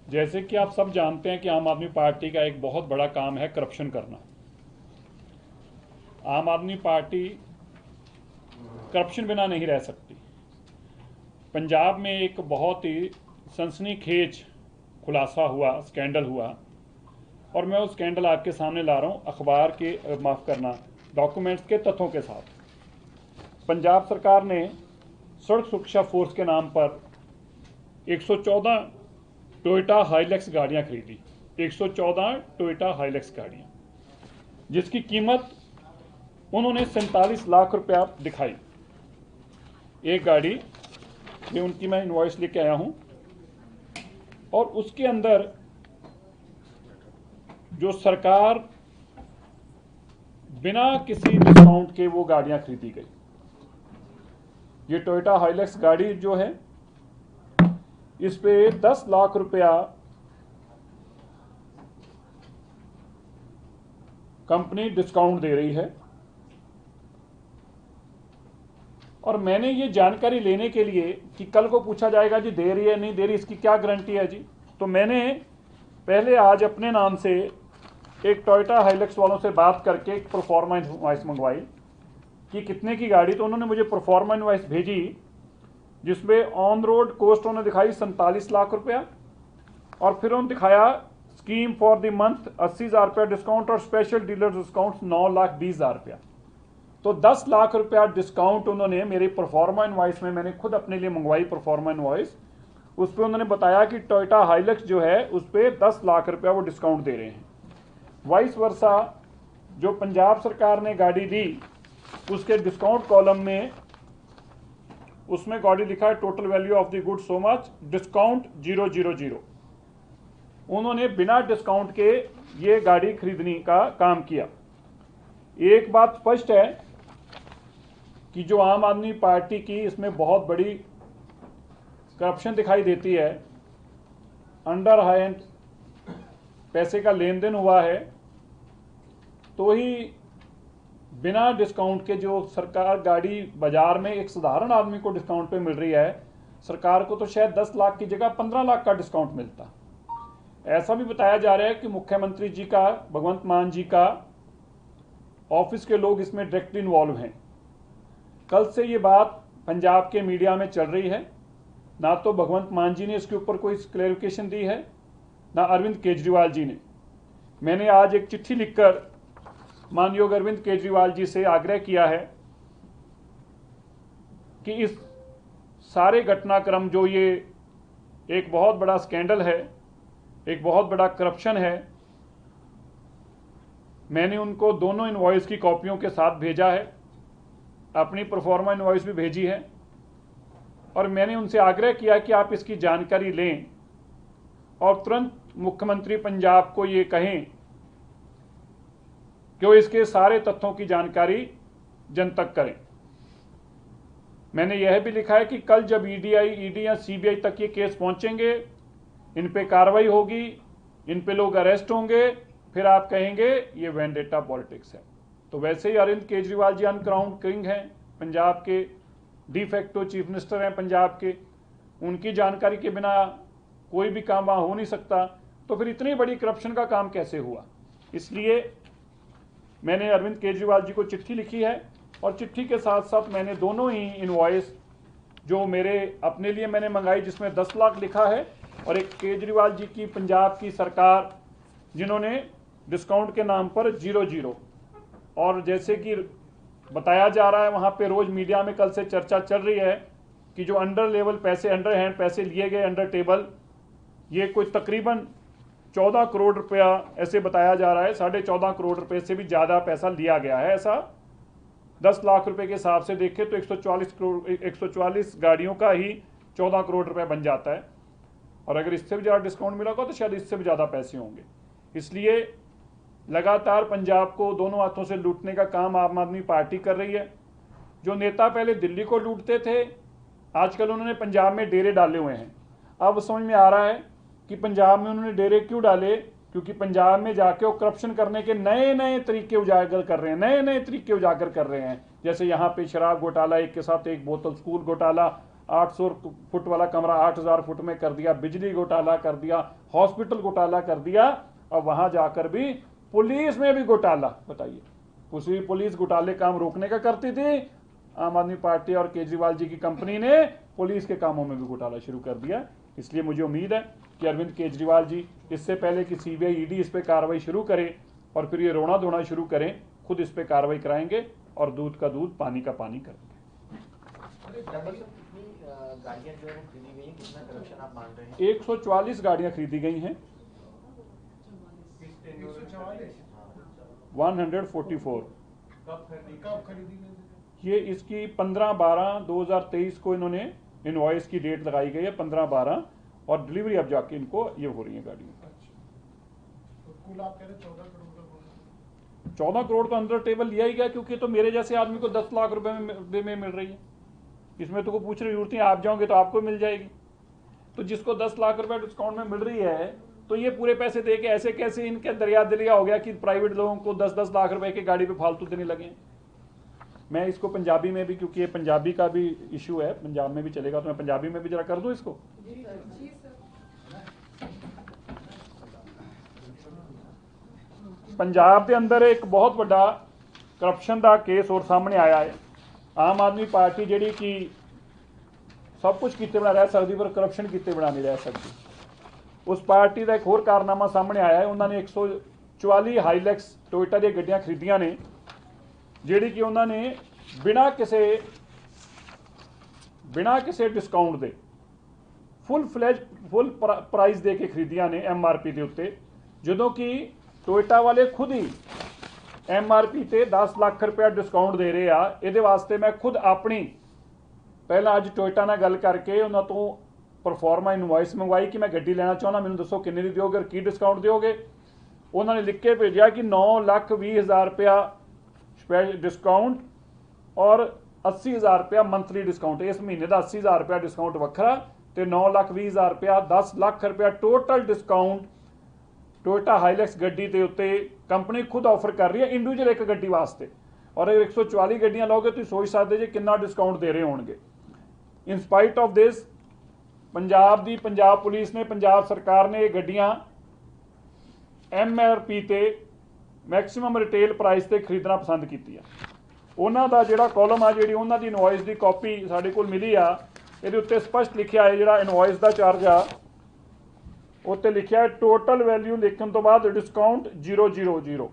जैसे कि आप सब जानते हैं कि आम आदमी पार्टी का एक बहुत बड़ा काम है करप्शन करना। आम आदमी पार्टी करप्शन बिना नहीं रह सकती। पंजाब में एक बहुत ही सनसनीखेज खुलासा हुआ, स्कैंडल हुआ, और मैं उस स्कैंडल आपके सामने ला रहा हूँ अखबार के माफ़ करना डॉक्यूमेंट्स के तथ्यों के साथ। पंजाब सरकार ने सड़क सुरक्षा फोर्स के नाम पर 114 टोयोटा हाइलैक्स गाड़ियाँ खरीदी। 114 टोयोटा हाइलैक्स गाड़ियाँ, जिसकी कीमत उन्होंने 47 लाख रुपया दिखाई। एक गाड़ी, ये उनकी मैं इनवॉइस लेके आया हूँ, और उसके अंदर जो सरकार बिना किसी डिस्काउंट के वो गाड़ियाँ खरीदी गई। ये टोयोटा हाइलैक्स गाड़ी जो है, इस पे 10 लाख रुपया कंपनी डिस्काउंट दे रही है। और मैंने ये जानकारी लेने के लिए कि कल को पूछा जाएगा जी दे रही है नहीं दे रही, इसकी क्या गारंटी है जी, तो मैंने पहले आज अपने नाम से एक टोयोटा हाइलैक्स वालों से बात करके एक प्रोफॉर्मा इनवॉइस मंगवाई कि कितने की गाड़ी। तो उन्होंने मुझे प्रोफॉर्मा इनवॉइस भेजी, जिसमें ऑन रोड कॉस्ट उन्होंने दिखाई 47 लाख रुपया, और फिर उन्होंने दिखाया स्कीम फॉर द मंथ 80,000 रुपया डिस्काउंट और स्पेशल डीलर डिस्काउंट 9,20,000 रुपया। तो 10 लाख रुपया डिस्काउंट उन्होंने मेरी परफॉर्मा इनवॉइस में, मैंने खुद अपने लिए मंगवाई परफॉर्मा इनवॉइस, उस पर उन्होंने बताया कि टोयोटा हाइलैक्स जो है उस पर 10 लाख रुपया वो डिस्काउंट दे रहे हैं। वाइस वर्सा जो पंजाब सरकार ने गाड़ी दी, उसके डिस्काउंट कॉलम में उसमें गाड़ी लिखा है total value of the good so much, discount 000। उन्होंने बिना डिस्काउंट के ये गाड़ी खरीदने का काम किया। एक बात स्पष्ट है कि जो आम आदमी पार्टी की इसमें बहुत बड़ी करप्शन दिखाई देती है, अंडर हैंड पैसे का लेन देन हुआ है, तो ही बिना डिस्काउंट के जो सरकार गाड़ी बाजार में एक साधारण आदमी को डिस्काउंट पे मिल रही है, सरकार को तो शायद 10 लाख की जगह 15 लाख का डिस्काउंट मिलता। ऐसा भी बताया जा रहा है कि मुख्यमंत्री जी का, भगवंत मान जी का ऑफिस के लोग इसमें डायरेक्टली इन्वॉल्व हैं। कल से ये बात पंजाब के मीडिया में चल रही है। ना तो भगवंत मान जी ने इसके ऊपर कोई क्लैरिफिकेशन दी है, ना अरविंद केजरीवाल जी ने। मैंने आज एक चिट्ठी लिखकर मानयोग अरविंद केजरीवाल जी से आग्रह किया है कि इस सारे घटनाक्रम, जो ये एक बहुत बड़ा स्कैंडल है, एक बहुत बड़ा करप्शन है, मैंने उनको दोनों इनवॉइस की कॉपियों के साथ भेजा है, अपनी प्रोफॉर्मा इनवॉइस भी भेजी है, और मैंने उनसे आग्रह किया कि आप इसकी जानकारी लें और तुरंत मुख्यमंत्री पंजाब को ये कहें कि वो इसके सारे तथ्यों की जानकारी जनतक करें। मैंने यह भी लिखा है कि कल जब ईडी या सीबीआई तक ये केस पहुंचेंगे, इन पे कार्रवाई होगी, इन पे लोग अरेस्ट होंगे, फिर आप कहेंगे ये वेंडेटा पॉलिटिक्स है। तो वैसे ही अरविंद केजरीवाल जी अनक्राउंड किंग हैं, पंजाब के डिफेक्टो चीफ मिनिस्टर हैं पंजाब के, उनकी जानकारी के बिना कोई भी काम वहाँ हो नहीं सकता। तो फिर इतनी बड़ी करप्शन का काम कैसे हुआ? इसलिए मैंने अरविंद केजरीवाल जी को चिट्ठी लिखी है, और चिट्ठी के साथ साथ मैंने दोनों ही इनवॉइस जो मेरे अपने लिए मैंने मंगाई, जिसमें 10 लाख लिखा है, और एक केजरीवाल जी की पंजाब की सरकार जिन्होंने डिस्काउंट के नाम पर 000। और जैसे कि बताया जा रहा है, वहाँ पे रोज मीडिया में कल से चर्चा चल रही है कि जो अंडर लेवल पैसे, अंडर हैंड पैसे लिए गए अंडर टेबल, ये कोई तकरीबन 14 करोड़ रुपया ऐसे बताया जा रहा है। 14.5 करोड़ रुपए से भी ज़्यादा पैसा लिया गया है। ऐसा 10 लाख रुपए के हिसाब से देखें तो 144 गाड़ियों का ही 14 करोड़ रुपए बन जाता है, और अगर इससे भी ज़्यादा डिस्काउंट मिला होगा तो शायद इससे भी ज़्यादा पैसे होंगे। इसलिए लगातार पंजाब को दोनों हाथों से लूटने का काम आम आदमी पार्टी कर रही है। जो नेता पहले दिल्ली को लूटते थे, आजकल उन्होंने पंजाब में डेरे डाले हुए हैं। अब समझ में आ रहा है कि पंजाब में उन्होंने डेरे क्यों डाले, क्योंकि पंजाब में जाके वो करप्शन करने के नए नए तरीके उजागर कर रहे हैं, नए नए तरीके उजागर कर रहे हैं। जैसे यहाँ पे शराब घोटाला एक के साथ एक बोतल, स्कूल घोटाला, 800 फुट वाला कमरा 8,000 फुट में कर दिया, बिजली घोटाला कर दिया, हॉस्पिटल घोटाला कर दिया, और वहां जाकर भी पुलिस में भी घोटाला। बताइए, उसी पुलिस घोटाले काम रोकने का करती थी, आम आदमी पार्टी और केजरीवाल जी की कंपनी ने पुलिस के कामों में भी घोटाला शुरू कर दिया। इसलिए मुझे उम्मीद है कि अरविंद केजरीवाल जी इससे पहले कि सीबीआई ईडी इस पर कार्रवाई शुरू करे और फिर ये रोना धोना शुरू करें, खुद इस पर कार्रवाई कराएंगे और दूध का दूध पानी का पानी करेंगे। गाड़ियां जो है वो खरीदी गई हैं, कितना करप्शन आप मान रहे हैं? 144 गाड़ियां खरीदी गई हैं, 144। कब खरीदी गई? ये इसकी 15/12/2023 को इन्होंने इनवॉइस की डेट लगाई गई है 15/12, और डिलीवरी अब जाके इनको ये हो रही है गाड़ियों। तो कुल आप कह रहे 14 करोड़ का बोल रहे हैं। 14 करोड़ तो अंडर टेबल लिया ही गया, क्योंकि तो मेरे जैसे आदमी को 10 लाख रुपए में मिल रही है। इसमें तो को पूछ रही जरूरत नहीं, आप जाओगे तो आपको मिल जाएगी। तो जिसको 10 लाख रुपए डिस्काउंट में मिल रही है, तो ये पूरे पैसे दे के ऐसे कैसे इनके दरिया दिलिया हो गया कि प्राइवेट लोगों को 10-10 लाख रुपए की गाड़ी पे फालतू देने लगे। मैं इसको पंजाबी में भी, क्योंकि ये पंजाबी का भी इशू है, पंजाब में भी चलेगा, तो मैं पंजाबी में भी जरा कर दूं इसको। पंजाब के अंदर एक बहुत बड़ा करप्शन का केस और सामने आया है। आम आदमी पार्टी जिहड़ी कि सब कुछ किते बना रह सकती, पर करप्शन किते बना नहीं रह सकती। उस पार्टी का एक होर कारनामा सामने आया है। उन्होंने 144 हाईलैक्स टोयोटा दी गड्डियां खरीदियां ने, जिहड़ी कि उन्होंने बिना किसी डिस्काउंट दे फुल प्राइस दे के खरीदियां ने MRP के उत्ते, जदों कि टोयोटा वाले खुद ही MRP ते 10 लाख रुपया डिस्काउंट दे रहे आ। इहदे वास्ते मैं खुद अपनी पहला अज टोयोटा नाल गल करके उन्होंने तो परफॉर्मा इनवॉइस मंगवाई कि मैं गड्डी लेना चाहना, मैनूं दसो किन्ने दी दिओगे और की डिस्काउंट दिओगे। उन्होंने लिख के भेजा कि 9,20,000 रुपया डिस्काउंट और 80,000 रुपया मंथली डिस्काउंट। इस महीने का 80,000 रुपया डिस्काउंट वखरा, तो 9,20,000 रुपया 10 लाख रुपया टोटल डिस्काउंट टोयोटा हाईलैक्स गड्डी के उत्ते कंपनी खुद ऑफर कर रही है इंडिविजुअल एक गड्डी वास्ते। और 144 गड्डियां लोगे तो सोच सकते जी कितना डिस्काउंट दे रहे होंगे। In spite of this Punjab police ने, पंजाब सरकार ने ये गड्डियां MRP ते मैक्सिमम रिटेल प्राइस ते खरीदना पसंद की। उन्हों का जोड़ा कॉलम आ, जी उन्होंने इनवॉइस की कॉपी साढ़े को मिली आ, ये उत्ते स्पष्ट लिखा है जोड़ा इनवॉइस का चार्ज आ, उत्ते लिखा है टोटल वैल्यू लिखने तो बाद डिस्काउंट 000।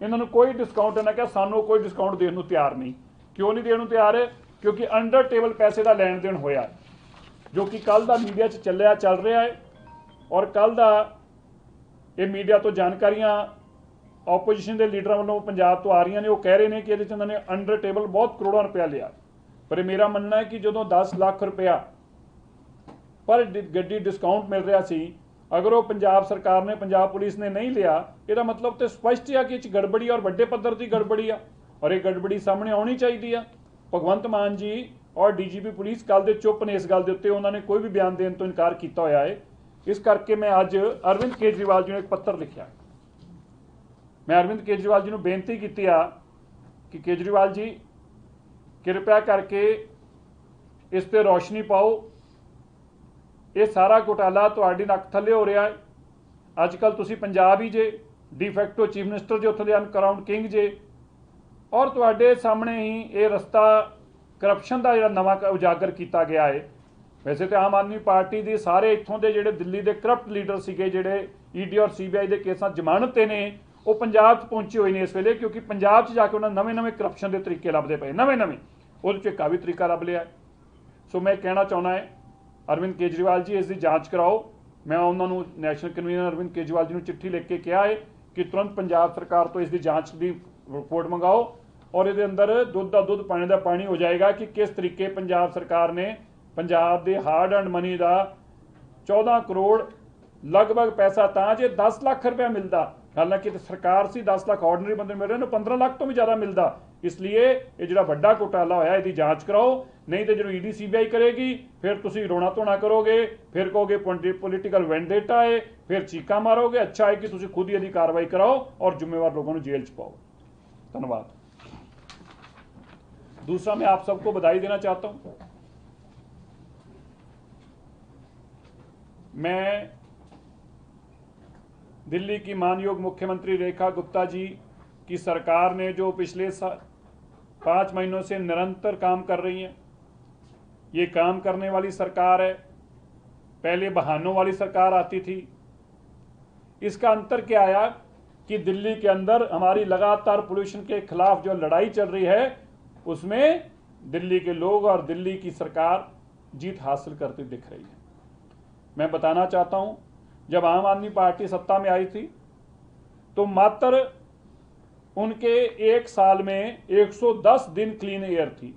इन्होंने कोई डिस्काउंट, इन्हें कहा सानू कोई डिस्काउंट देने तैयार नहीं। क्यों नहीं देने तैयार है? क्योंकि अंडर टेबल पैसे का लैन देन होया है, जो कि कल का मीडिया चल रहा है। और कल का ये मीडिया तो जानकारियां ओपोजिशन के लीडर वालों पंजाब तो आ रही ने, वो कह रहे हैं कि ये उन्होंने अंडर टेबल बहुत करोड़ों रुपया लिया। पर मेरा मनना है कि जो 10 लाख रुपया पर गड्डी डिस्काउंट मिल रहा सी, अगर वो पंजाब सरकार ने, पंजाब पुलिस ने नहीं लिया, यदा मतलब तो स्पष्ट है कि गड़बड़ी और बड़े पद्धर की गड़बड़ी आ, और ये गड़बड़ी सामने आनी चाहिए। भगवंत मान जी और DGP पुलिस कल दे चुप ने इस गल दे उत्ते, उन्होंने कोई भी बयान देने तो इनकार किया होया है। इस करके मैं अज अरविंद केजरीवाल जी ने एक पत्र लिखा। मैं अरविंद केजरीवाल जी ने बेनती की कि केजरीवाल जी कृपया करके इस पर रोशनी पाओ। ये सारा घोटाला तुहाडी नक्क थले हो रहा है। अजकल तुसी पंजाब ही जे, डिफैक्टो चीफ मिनिस्टर जे, उत्थे दे अनक्राउंड किंग जे, और तुहाडे सामने ही ये रस्ता करप्शन का जो नवा उजागर किया गया है। वैसे तो आम आदमी पार्टी के सारे इत्थों के जोड़े दिल्ली के करप्ट लीडर सीगे, जोड़े ED और CBI के केसां जमानत ने, वो पंजाब पहुंचे हुए हैं इस वेले, क्योंकि पंजाब जाके उन्होंने नवे करप्शन के तरीके लभदे पे, नवे वो का भी तरीका लभ लिया। सो मैं कहना चाहना है अरविंद केजरीवाल जी इसकी जांच कराओ। मैं उन्होंने नैशनल कन्वीनर अरविंद केजरीवाल जी ने चिट्ठी लिख के कहा है कि तुरंत पंजाब सरकार तो इसकी जांच की रिपोर्ट मंगाओ, और ये अंदर दुध का दुध पानी का पानी हो जाएगा कि किस तरीके पंजाब सरकार ने पंजाब के हार्ड एंड मनी का 14 करोड़ लगभग पैसा था जे 10 लाख रुपया मिलता, हालांकि सरकार सी 10 लाख ऑर्डनरी बंदे मिल रहे हैं, 15 लाख तो भी ज़्यादा मिलता। इसलिए ये जो बड़ा घोटाला होया इसकी जांच कराओ, नहीं तो जो ED CBI करेगी फिर तुसी रोना धोना करोगे, फिर कहोगे पोलिटिकल वेंडेटा है, फिर चीका मारोगे। अच्छा है कि तुसी खुद ही यदि कार्रवाई कराओ और जिम्मेवार लोगों को जेल च पाओ। धन्यवाद। दूसरा, मैं आप सबको बधाई देना चाहता हूं। मैं दिल्ली की मानयोग मुख्यमंत्री रेखा गुप्ता जी की सरकार ने जो पिछले 5 महीनों से निरंतर काम कर रही हैं, ये काम करने वाली सरकार है। पहले बहानों वाली सरकार आती थी। इसका अंतर क्या आया कि दिल्ली के अंदर हमारी लगातार पोल्यूशन के खिलाफ जो लड़ाई चल रही है, उसमें दिल्ली के लोग और दिल्ली की सरकार जीत हासिल करती दिख रही है। मैं बताना चाहता हूं, जब आम आदमी पार्टी सत्ता में आई थी तो मात्र उनके एक साल में 110 दिन क्लीन एयर थी।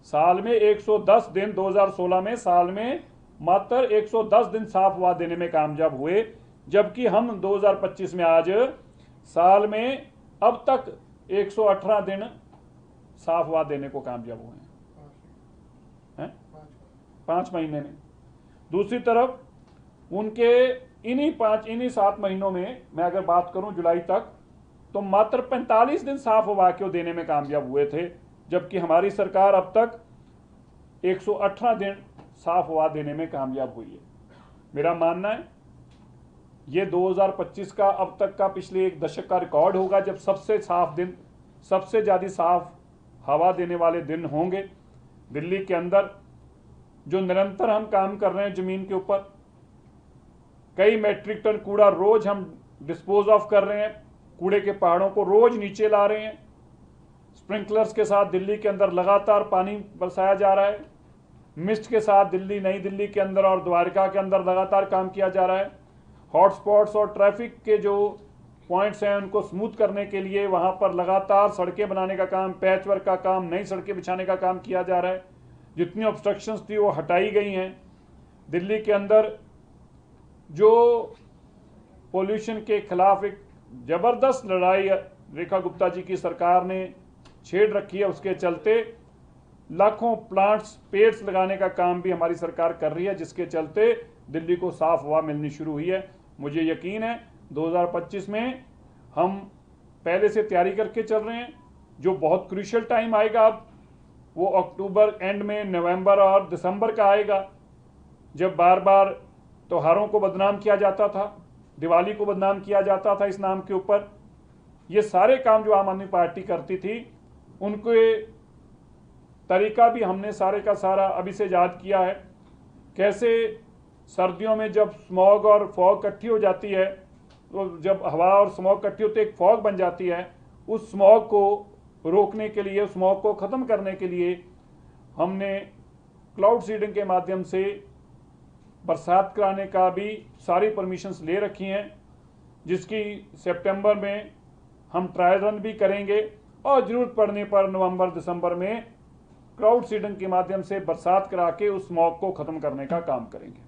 साल में 110 दिन, 2016 में साल में मात्र 110 दिन साफ हवा देने में कामयाब हुए, जबकि हम 2025 में आज साल में अब तक 118 दिन साफ हवा देने को कामयाब हुए हैं 5 महीने में। दूसरी तरफ उनके इन्हीं 7 महीनों में मैं अगर बात करूं जुलाई तक, तो मात्र 45 दिन साफ हवा क्यों देने में कामयाब हुए थे, जबकि हमारी सरकार अब तक 118 दिन साफ हवा देने में कामयाब हुई है। मेरा मानना है ये 2025 का अब तक का पिछले 1 दशक का रिकॉर्ड होगा, जब सबसे साफ दिन, सबसे ज़्यादा साफ हवा देने वाले दिन होंगे। दिल्ली के अंदर जो निरंतर हम काम कर रहे हैं ज़मीन के ऊपर, कई मैट्रिक टन कूड़ा रोज हम डिस्पोज ऑफ कर रहे हैं, कूड़े के पहाड़ों को रोज नीचे ला रहे हैं। स्प्रिंकलर्स के साथ दिल्ली के अंदर लगातार पानी बरसाया जा रहा है। मिस्ट के साथ दिल्ली, नई दिल्ली के अंदर और द्वारका के अंदर लगातार काम किया जा रहा है। हॉटस्पॉट्स और ट्रैफिक के जो पॉइंट्स हैं उनको स्मूथ करने के लिए वहां पर लगातार सड़कें बनाने का काम, पैच वर्क का काम, नई सड़कें बिछाने का काम किया जा रहा है। जितनी ऑब्स्ट्रक्शंस थी वो हटाई गई हैं। दिल्ली के अंदर जो पोल्यूशन के खिलाफ एक जबरदस्त लड़ाई रेखा गुप्ता जी की सरकार ने छेड़ रखी है, उसके चलते लाखों प्लांट्स, पेड्स लगाने का काम भी हमारी सरकार कर रही है, जिसके चलते दिल्ली को साफ हवा मिलनी शुरू हुई है। मुझे यकीन है 2025 में हम पहले से तैयारी करके चल रहे हैं। जो बहुत क्रूशियल टाइम आएगा अब वो अक्टूबर एंड में, नवंबर और दिसंबर का आएगा, जब बार बार त्योहारों को बदनाम किया जाता था, दिवाली को बदनाम किया जाता था इस नाम के ऊपर। ये सारे काम जो आम आदमी पार्टी करती थी, उनके तरीका भी हमने सारे का सारा अभी से याद किया है। कैसे सर्दियों में जब स्मॉग और फॉग इकट्ठी हो जाती है, तो जब हवा और स्मॉग इकट्ठी होती है एक फॉग बन जाती है, उस स्मॉग को रोकने के लिए, स्मॉग को ख़त्म करने के लिए हमने क्लाउड सीडिंग के माध्यम से बरसात कराने का भी सारी परमिशंस ले रखी हैं, जिसकी सितंबर में हम ट्रायल रन भी करेंगे और ज़रूरत पड़ने पर नवंबर दिसंबर में क्लाउड सीडिंग के माध्यम से बरसात करा के उस स्मॉग को ख़त्म करने का काम करेंगे।